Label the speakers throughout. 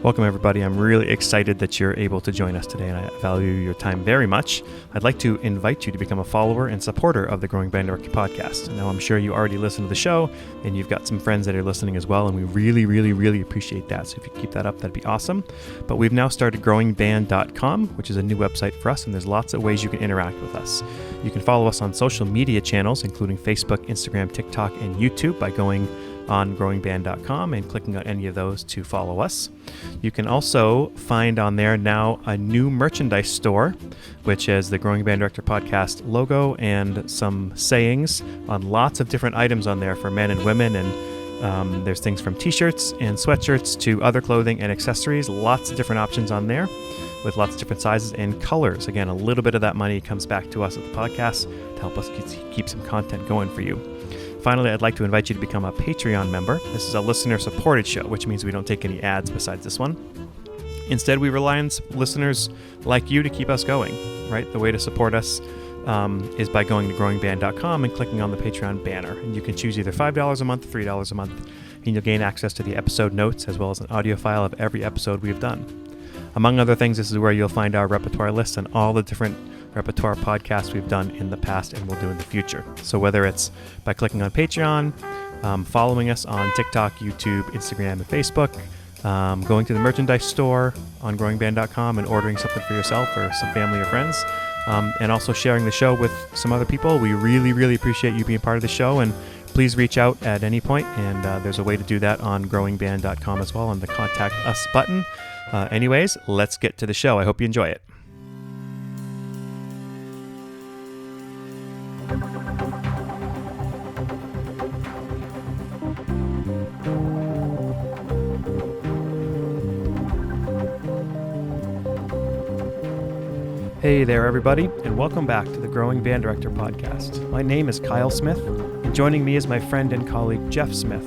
Speaker 1: Welcome, everybody. I'm really excited that you're able to join us today, and I value your time very much. I'd like to invite you to become a follower and supporter of the Growing Band Director podcast. Now, I'm sure you already listen to the show, and you've got some friends that are listening as well, and we really appreciate that. So if you keep that up, that'd be awesome. But we've now started growingband.com, which is a new website for us, and there's lots of ways you can interact with us. You can follow us on social media channels, including Facebook, Instagram, TikTok, and YouTube by going on growingband.com and clicking on any of those to follow us. You can also find on there now a new merchandise store, which has the Growing Band Director podcast logo and some sayings on lots of different items on there for men and women. And there's things from t-shirts and sweatshirts to other clothing and accessories. Lots of different options on there with lots of different sizes and colors. Again, a little bit of that money comes back to us at the podcast to help us keep some content going for you. Finally, I'd like to invite you to become a Patreon member. This is a listener-supported show, which means we don't take any ads besides this one. Instead, we rely on listeners like you to keep us going, right? The way to support us is by going to growingband.com and clicking on the Patreon banner. And you can choose either $5 a month, $3 a month, and you'll gain access to the episode notes as well as an audio file of every episode we've done. Among other things, this is where you'll find our repertoire list and all the different repertoire podcasts we've done in the past and will do in the future. So whether it's by clicking on Patreon, following us on TikTok, YouTube, Instagram, and Facebook, going to the merchandise store on growingband.com and ordering something for yourself or some family or friends, and also sharing the show with some other people. We really appreciate you being part of the show, and please reach out at any point, and there's a way to do that on growingband.com as well on the Contact Us button. Anyways, let's get to the show. I hope you enjoy it. Hey there, everybody, and welcome back to the Growing Band Director podcast. My name is Kyle Smith, and joining me is my friend and colleague, Jeff Smith.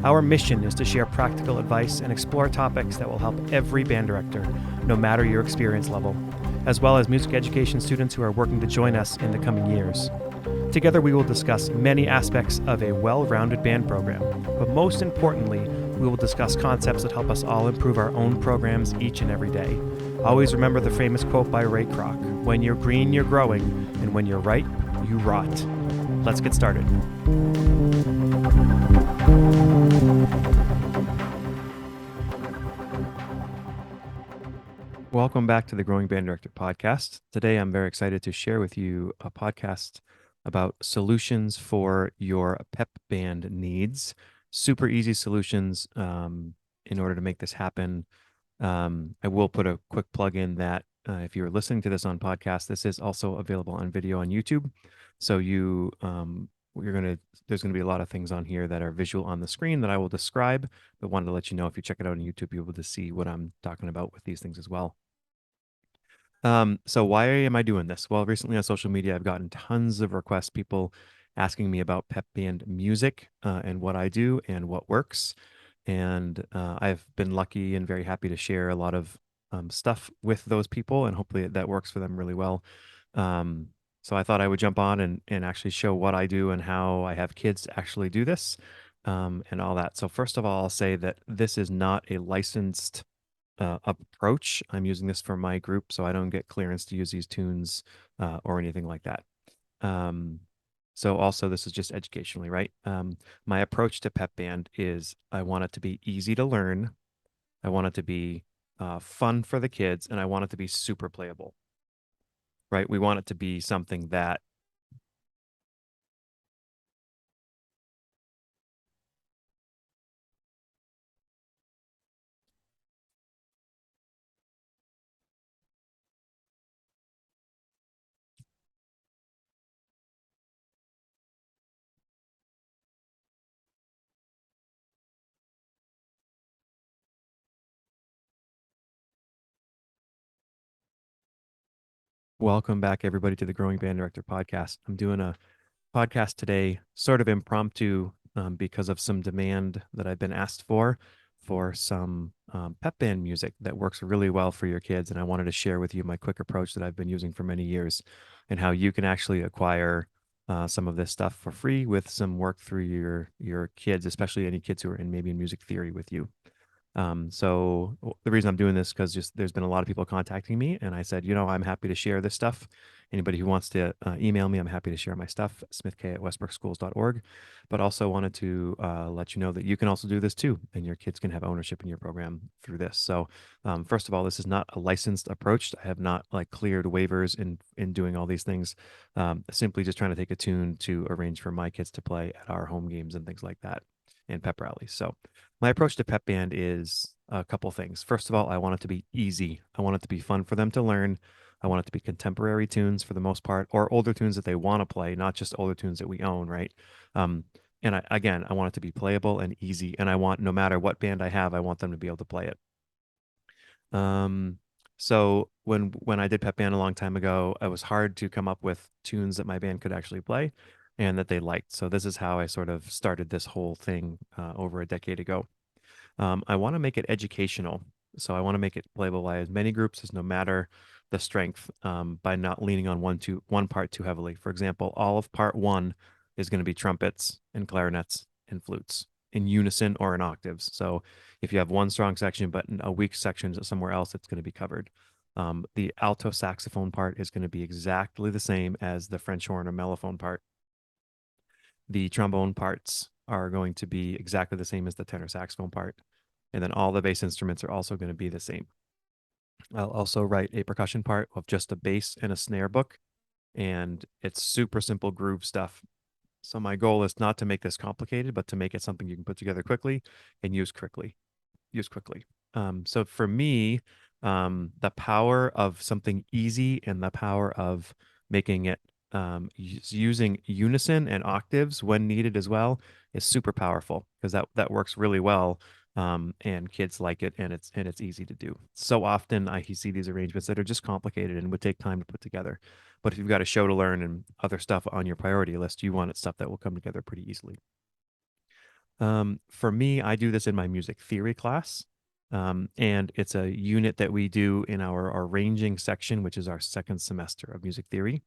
Speaker 1: Our mission is to share practical advice and explore topics that will help every band director, no matter your experience level, as well as music education students who are working to join us in the coming years. Together, we will discuss many aspects of a well-rounded band program, but most importantly, we will discuss concepts that help us all improve our own programs each and every day. Always remember the famous quote by Ray Kroc, "When you're green, you're growing, and when you're right, you rot." Let's get started. Welcome back to the Growing Band Director podcast. Today, I'm very excited to share with you a podcast about solutions for your pep band needs. Super easy solutions in order to make this happen. I will put a quick plug in that if you're listening to this on podcast, this is also available on video on YouTube. So there's gonna be a lot of things on here that are visual on the screen that I will describe, but wanted to let you know if you check it out on YouTube, you'll be able to see what I'm talking about with these things as well. So why am I doing this? Well, recently on social media, I've gotten tons of requests, people asking me about pep band music and what I do and what works. And I've been lucky and very happy to share a lot of stuff with those people, and hopefully that works for them really well. So I thought I would jump on and actually show what I do and how I have kids actually do this and all that. So first of all, I'll say that this is not a licensed approach. I'm using this for my group, so I don't get clearance to use these tunes or anything like that. So also this is just educationally, right? My approach to pep band is I want it to be easy to learn. I want it to be fun for the kids, and I want it to be super playable, right? We want it to be something that Welcome back, everybody, to the Growing Band Director podcast. I'm doing a podcast today, sort of impromptu, because of some demand that I've been asked for some pep band music that works really well for your kids. And I wanted to share with you my quick approach that I've been using for many years and how you can actually acquire some of this stuff for free with some work through your kids, especially any kids who are maybe in music theory with you. The reason I'm doing this because just there's been a lot of people contacting me, and I said, I'm happy to share this stuff. Anybody who wants to email me, I'm happy to share my stuff, smithk@westbrookschools.org. But also wanted to let you know that you can also do this too, and your kids can have ownership in your program through this. So, first of all, this is not a licensed approach. I have not like cleared waivers in doing all these things. Simply just trying to take a tune to arrange for my kids to play at our home games and things like that, and pep rallies. So, my approach to pep band is a couple things. First of all, I want it to be easy. I want it to be fun for them to learn. I want it to be contemporary tunes for the most part, or older tunes that they want to play, not just older tunes that we own, right? Um, again, I want it to be playable and easy. And I want, no matter what band I have, I want them to be able to play it. So when I did pep band a long time ago, it was hard to come up with tunes that my band could actually play and that they liked. So this is how I sort of started this whole thing over a decade ago. I want to make it educational. So I want to make it playable by as many groups as no matter the strength, by not leaning on one part too heavily. For example, all of part one is going to be trumpets and clarinets and flutes in unison or in octaves. So if you have one strong section but a weak section somewhere else, it's going to be covered. The alto saxophone part is going to be exactly the same as the French horn or mellophone part. The trombone parts are going to be exactly the same as the tenor saxophone part. And then all the bass instruments are also going to be the same. I'll also write a percussion part of just a bass and a snare book. And it's super simple groove stuff. So my goal is not to make this complicated, but to make it something you can put together quickly and use quickly. So for me, the power of something easy and the power of making it using unison and octaves when needed as well is super powerful because that works really well. And kids like it, and it's easy to do. So often I see these arrangements that are just complicated and would take time to put together. But if you've got a show to learn and other stuff on your priority list, you want it stuff that will come together pretty easily. For me, I do this in my music theory class. And it's a unit that we do in our arranging section, which is our second semester of music theory.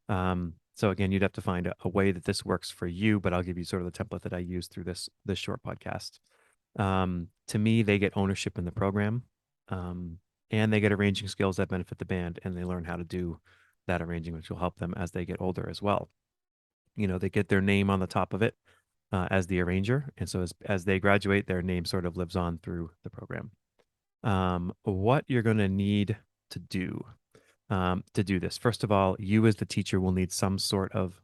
Speaker 1: So again, you'd have to find a way that this works for you, but I'll give you sort of the template that I use through this short podcast. To me, they get ownership in the program, and they get arranging skills that benefit the band, and they learn how to do that arranging, which will help them as they get older as well. They get their name on the top of it as the arranger. And so as they graduate, their name sort of lives on through the program. What you're going to need to do this, first of all, you as the teacher will need some sort of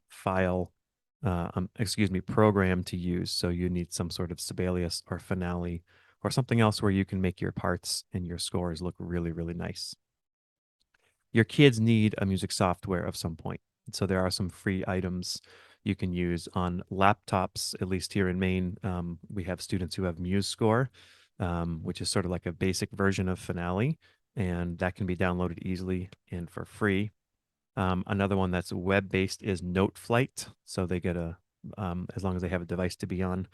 Speaker 1: program to use. So you need some sort of Sibelius or Finale or something else where you can make your parts and your scores look really, really nice. Your kids need a music software of some point. So there are some free items you can use on laptops, at least here in Maine. We have students who have MuseScore, which is sort of like a basic version of Finale, and that can be downloaded easily and for free. Another one that's web-based is NoteFlight. So they get as long as they have a device to be on,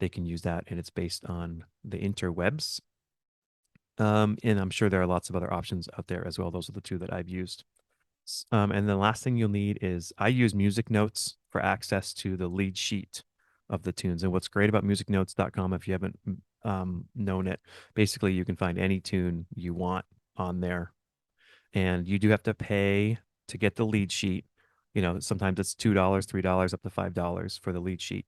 Speaker 1: they can use that, and it's based on the interwebs. And I'm sure there are lots of other options out there as well. Those are the two that I've used. And the last thing you'll need is I use Music Notes for access to the lead sheet of the tunes. And what's great about musicnotes.com, if you haven't known it, basically you can find any tune you want on there. And you do have to pay to get the lead sheet. Sometimes it's $2, $3, up to $5 for the lead sheet.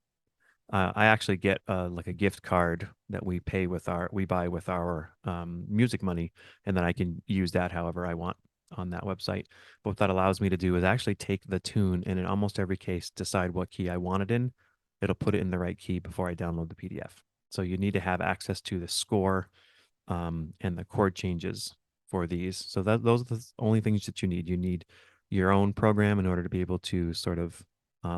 Speaker 1: I actually get like a gift card that we buy with our music money, and then I can use that however I want on that website. But what that allows me to do is actually take the tune and in almost every case decide what key I want it in. It'll put it in the right key before I download the PDF. So you need to have access to the score and the chord changes for these. So those are the only things that you need. You need your own program in order to be able to sort of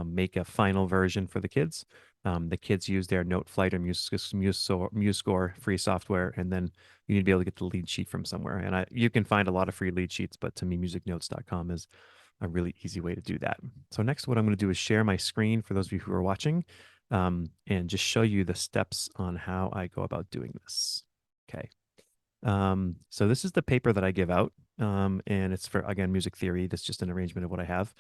Speaker 1: make a final version for the kids. The kids use their NoteFlight or MuseScore free software, and then you need to be able to get the lead sheet from somewhere. And you can find a lot of free lead sheets, but to me, musicnotes.com is a really easy way to do that. So next, what I'm going to do is share my screen for those of you who are watching, and just show you the steps on how I go about doing this. Okay. So this is the paper that I give out, and it's for, again, music theory. That's just an arrangement of what I have.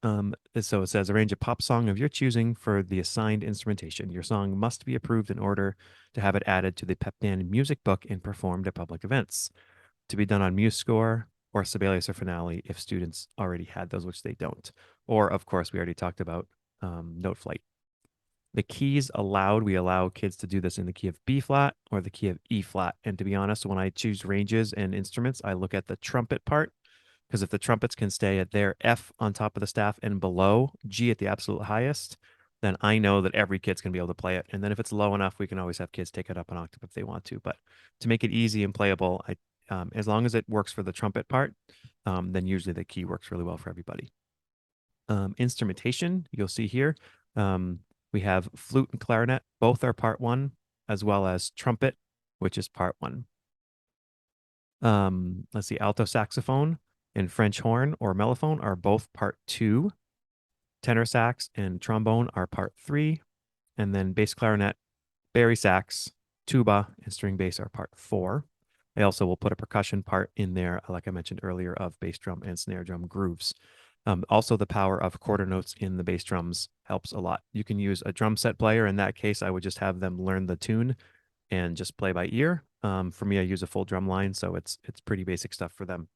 Speaker 1: So it says arrange a pop song of your choosing for the assigned instrumentation. Your song must be approved in order to have it added to the pep band music book and performed at public events. To be done on MuseScore or Sibelius or Finale if students already had those, which they don't. Or, of course, we already talked about Noteflight. The keys allowed, we allow kids to do this in the key of B flat or the key of E flat. And to be honest, when I choose ranges and instruments, I look at the trumpet part because if the trumpets can stay at their F on top of the staff and below G at the absolute highest, then I know that every kid's going to be able to play it. And then if it's low enough, we can always have kids take it up an octave if they want to. But to make it easy and playable, as long as it works for the trumpet part, then usually the key works really well for everybody. Instrumentation, you'll see here, we have flute and clarinet, both are part one, as well as trumpet, which is part one. Let's see, alto saxophone and French horn or mellophone are both part two. Tenor sax and trombone are part three. And then bass clarinet, bari sax, tuba, and string bass are part four. I also will put a percussion part in there, like I mentioned earlier, of bass drum and snare drum grooves. Also, the power of quarter notes in the bass drums helps a lot. You can use a drum set player. In that case, I would just have them learn the tune and just play by ear. For me, I use a full drum line, so it's pretty basic stuff for them.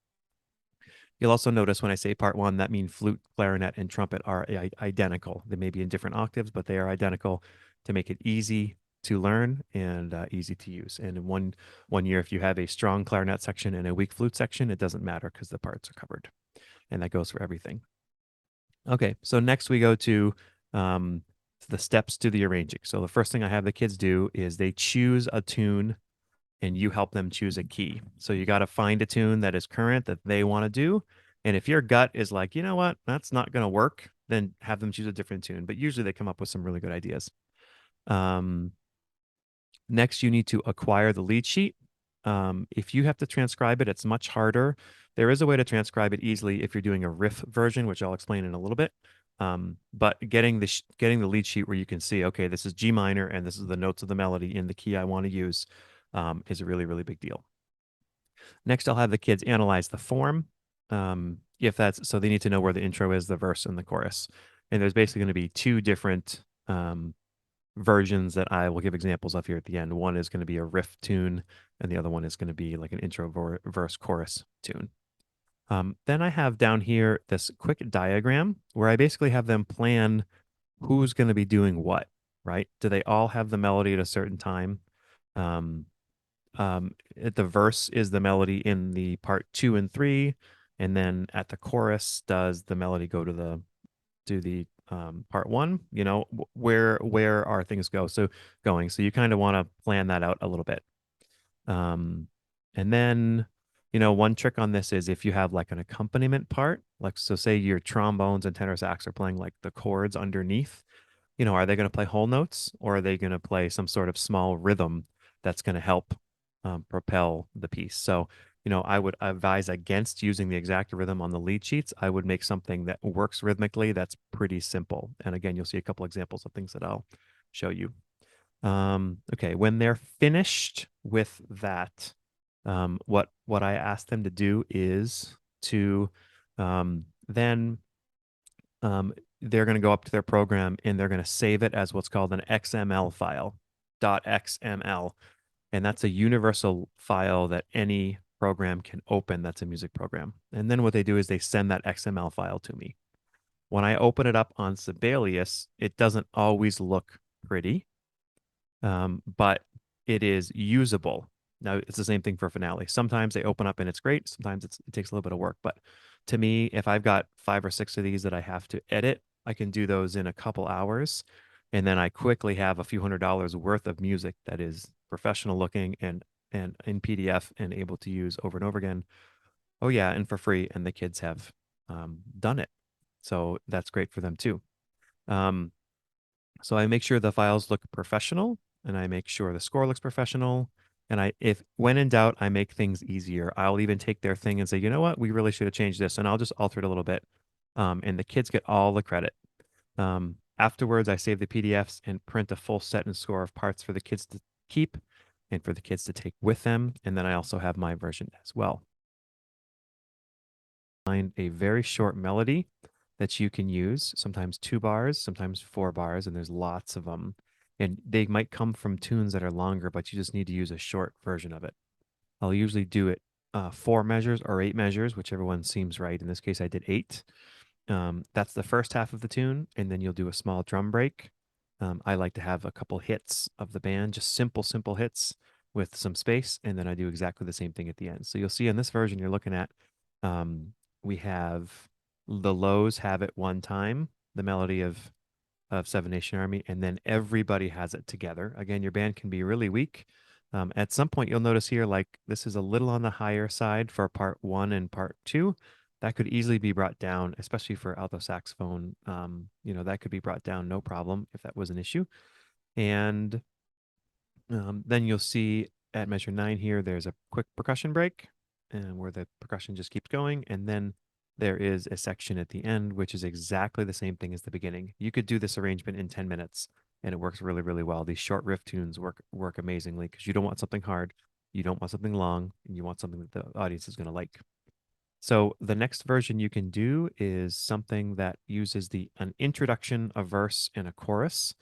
Speaker 1: You'll also notice when I say part one, that means flute, clarinet, and trumpet are identical. They may be in different octaves, but they are identical to make it easy to learn and easy to use. And in one year, if you have a strong clarinet section and a weak flute section, it doesn't matter because the parts are covered. And that goes for everything. Okay, so next we go to the steps to the arranging. So the first thing I have the kids do is they choose a tune and you help them choose a key. So you got to find a tune that is current that they want to do. And if your gut is like, you know what, that's not going to work, then have them choose a different tune. But usually they come up with some really good ideas. Next, you need to acquire the lead sheet. If you have to transcribe it, it's much harder. There is a way to transcribe it easily if you're doing a riff version, which I'll explain in a little bit. But getting the lead sheet where you can see, okay, this is G minor and this is the notes of the melody in the key I want to use is a really, really big deal. Next, I'll have the kids analyze the form. If that's so, they need to know where the intro is, the verse, and the chorus. And there's basically going to be two different versions that I will give examples of here at the end. One is going to be a riff tune, and the other one is going to be like an intro verse chorus tune. Then I have down here this quick diagram where I basically have them plan who's going to be doing what, right? Do they all have the melody at a certain time? The verse is the melody in the part 2 and 3, and then at the chorus does the melody go to the part 1? You know, where are things going? So you kind of want to plan that out a little bit. And then, one trick on this is if you have like an accompaniment part, like, so say your trombones and tenor sax are playing like the chords underneath, are they going to play whole notes or are they going to play some sort of small rhythm that's going to help propel the piece? So, I would advise against using the exact rhythm on the lead sheets. I would make something that works rhythmically that's pretty simple. And again, you'll see a couple examples of things that I'll show you. Okay, when they're finished with that, what I ask them to do is to then they're going to go up to their program and they're going to save it as what's called an XML file, .xml. And that's a universal file that any program can open that's a music program. And then what they do is they send that XML file to me. When I open it up on Sibelius, it doesn't always look pretty, but it is usable. Now, it's the same thing for Finale. Sometimes they open up and it's great. Sometimes it takes a little bit of work. But to me, if I've got 5 or 6 of these that I have to edit, I can do those in a couple hours. And then I quickly have a few $100s worth of music that is professional looking and in PDF and able to use over and over again. Oh yeah, and for free. And the kids have done it. So that's great for them too. So I make sure the files look professional and I make sure the score looks professional. And if when in doubt, I make things easier. I'll even take their thing and say, you know what, we really should have changed this. And I'll just alter it a little bit. And the kids get all the credit. Afterwards, I save the PDFs and print a full set and score of parts for the kids to keep and for the kids to take with them. And then I also have my version as well. Find a very short melody that you can use, sometimes 2 bars, sometimes 4 bars, and there's lots of them. And they might come from tunes that are longer, but you just need to use a short version of it. I'll usually do it 4 measures or 8 measures, whichever one seems right. In this case, I did 8. That's the first half of the tune, and then you'll do a small drum break. I like to have a couple hits of the band, just simple hits with some space, and then I do exactly the same thing at the end. So you'll see in this version you're looking at, we have the lows have it one time, the melody of Seven Nation Army, and then everybody has it together. Again, your band can be really weak. At some point, you'll notice here, like this is a little on the higher side for part 1 and part 2. That could easily be brought down, especially for alto saxophone. That could be brought down no problem if that was an issue. And then you'll see at measure 9 here, there's a quick percussion break, and where the percussion just keeps going. And then there is a section at the end, which is exactly the same thing as the beginning. You could do this arrangement in 10 minutes, and it works really, really well. These short riff tunes work amazingly because you don't want something hard, you don't want something long, and you want something that the audience is going to like. So the next version you can do is something that uses an introduction, a verse, and a chorus.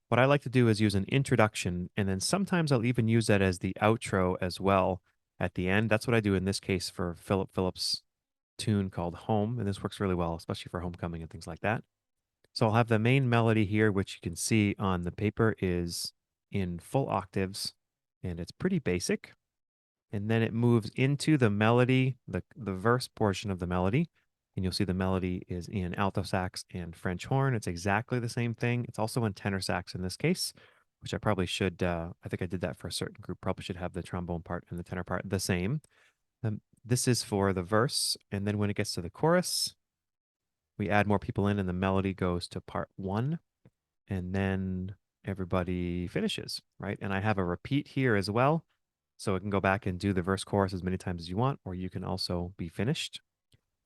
Speaker 1: What I like to do is use an introduction, and then sometimes I'll even use that as the outro as well at the end. That's what I do in this case for Philip Phillips' tune called Home, and this works really well, especially for homecoming and things like that. So I'll have the main melody here, which you can see on the paper is in full octaves, and it's pretty basic. And then it moves into the melody, the verse portion of the melody, and you'll see the melody is in alto sax and French horn. It's exactly the same thing. It's also in tenor sax in this case, which I probably should, I think I did that for a certain group, probably should have the trombone part and the tenor part the same. This is for the verse, and then when it gets to the chorus, we add more people in and the melody goes to part 1, and then everybody finishes, right? And I have a repeat here as well. So it can go back and do the verse chorus as many times as you want, or you can also be finished.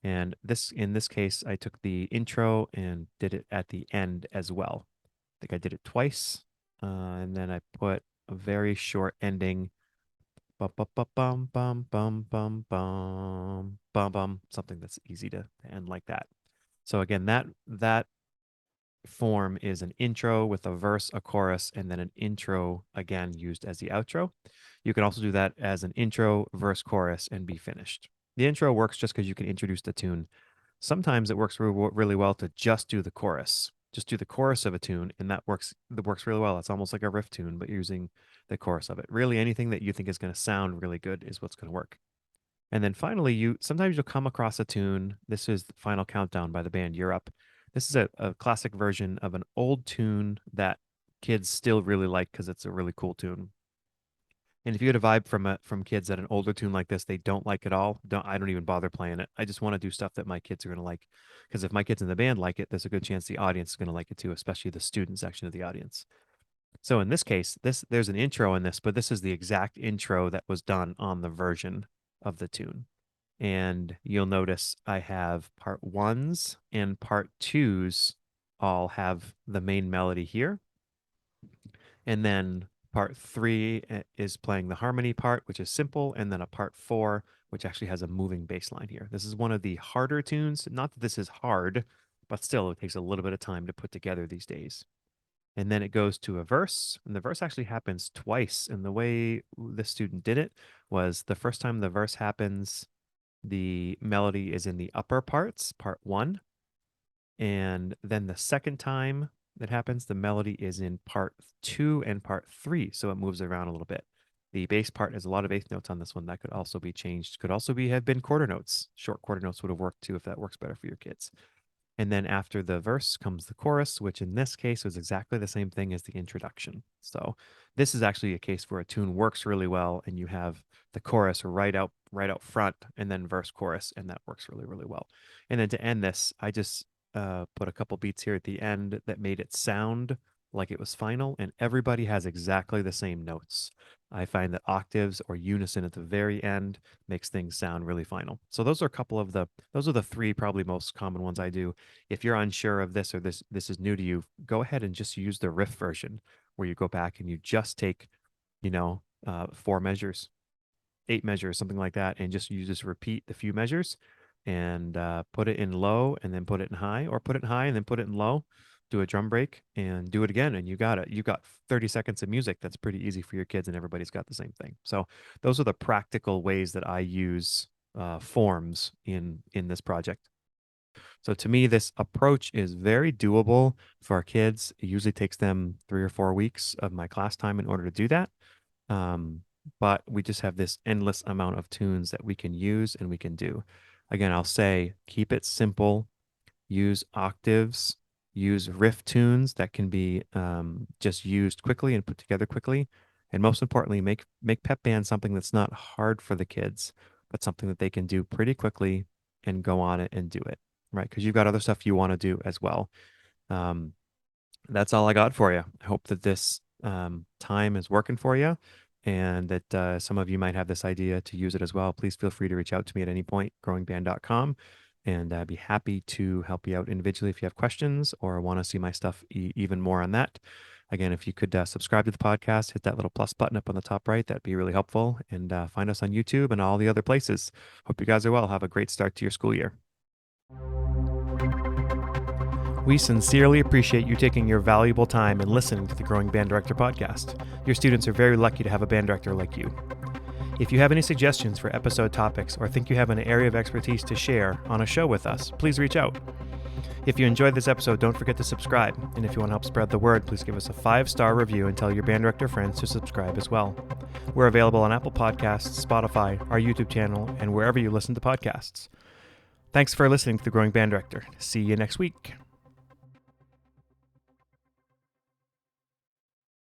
Speaker 1: And in this case, I took the intro and did it at the end as well. I think I did it twice. And then I put a very short ending. Bum, bum, bum, bum, bum, bum, bum, bum, bum, bum, something that's easy to end like that. So again, that form is an intro with a verse, a chorus, and then an intro again used as the outro. You can also do that as an intro, verse, chorus, and be finished. The intro works just because you can introduce the tune. Sometimes it works really well to just do the chorus. Just do the chorus of a tune, and that works really well. It's almost like a riff tune, but using the chorus of it. Really, anything that you think is going to sound really good is what's going to work. And then finally, sometimes you'll come across a tune. This is the Final Countdown by the band Europe. This is a classic version of an old tune that kids still really like because it's a really cool tune. And if you get a vibe from kids that an older tune like this they don't like at all, I don't even bother playing it. I just want to do stuff that my kids are going to like, because if my kids in the band like it, there's a good chance the audience is going to like it too, especially the student section of the audience. So in this case, there's an intro in this, but this is the exact intro that was done on the version of the tune. And you'll notice I have part 1s and part 2s all have the main melody here. And then part 3 is playing the harmony part, which is simple, and then a part 4, which actually has a moving bass line here. This is one of the harder tunes. Not that this is hard, but still it takes a little bit of time to put together these days. And then it goes to a verse, and the verse actually happens twice. And the way the student did it was the first time the verse happens, the melody is in the upper parts, part 1. And then the second time that happens, the melody is in part 2 and part 3. So it moves around a little bit. The bass part has a lot of eighth notes on this one. That could also be changed. Could also have been quarter notes. Short quarter notes would have worked too if that works better for your kids. And then after the verse comes the chorus, which in this case was exactly the same thing as the introduction. So this is actually a case where a tune works really well and you have the chorus right out front and then verse chorus, and that works really, really well. And then to end this, I just put a couple beats here at the end that made it sound like it was final, and everybody has exactly the same notes. I find that octaves or unison at the very end makes things sound really final. So those are the 3 probably most common ones I do. If you're unsure of this or this is new to you, go ahead and just use the riff version where you go back and you just take, 4 measures, 8 measures, something like that, and just repeat the few measures. and put it in low and then put it in high, or put it in high and then put it in low. Do a drum break and do it again, and you got it. You got 30 seconds of music. That's pretty easy for your kids, and everybody's got the same thing. So those are the practical ways that I use forms in this project. So to me, this approach is very doable for our kids. It usually takes them 3 or 4 weeks of my class time in order to do that. But we just have this endless amount of tunes that we can use and we can do. Again, I'll say keep it simple, use octaves, use riff tunes that can be just used quickly and put together quickly. And most importantly, make pep band something that's not hard for the kids, but something that they can do pretty quickly and go on it and do it, right? Because you've got other stuff you want to do as well. That's all I got for you. I hope that this time is working for you, and that some of you might have this idea to use it as well. Please feel free to reach out to me at any point, growingband.com, and I'd be happy to help you out individually if you have questions or want to see my stuff even more on that. Again, if you could subscribe to the podcast, hit that little plus button up on the top right, that'd be really helpful. And find us on YouTube and all the other places. Hope you guys are well. Have a great start to your school year. We sincerely appreciate you taking your valuable time and listening to the Growing Band Director podcast. Your students are very lucky to have a band director like you. If you have any suggestions for episode topics or think you have an area of expertise to share on a show with us, please reach out. If you enjoyed this episode, don't forget to subscribe. And if you want to help spread the word, please give us a 5-star review and tell your band director friends to subscribe as well. We're available on Apple Podcasts, Spotify, our YouTube channel, and wherever you listen to podcasts. Thanks for listening to The Growing Band Director. See you next week.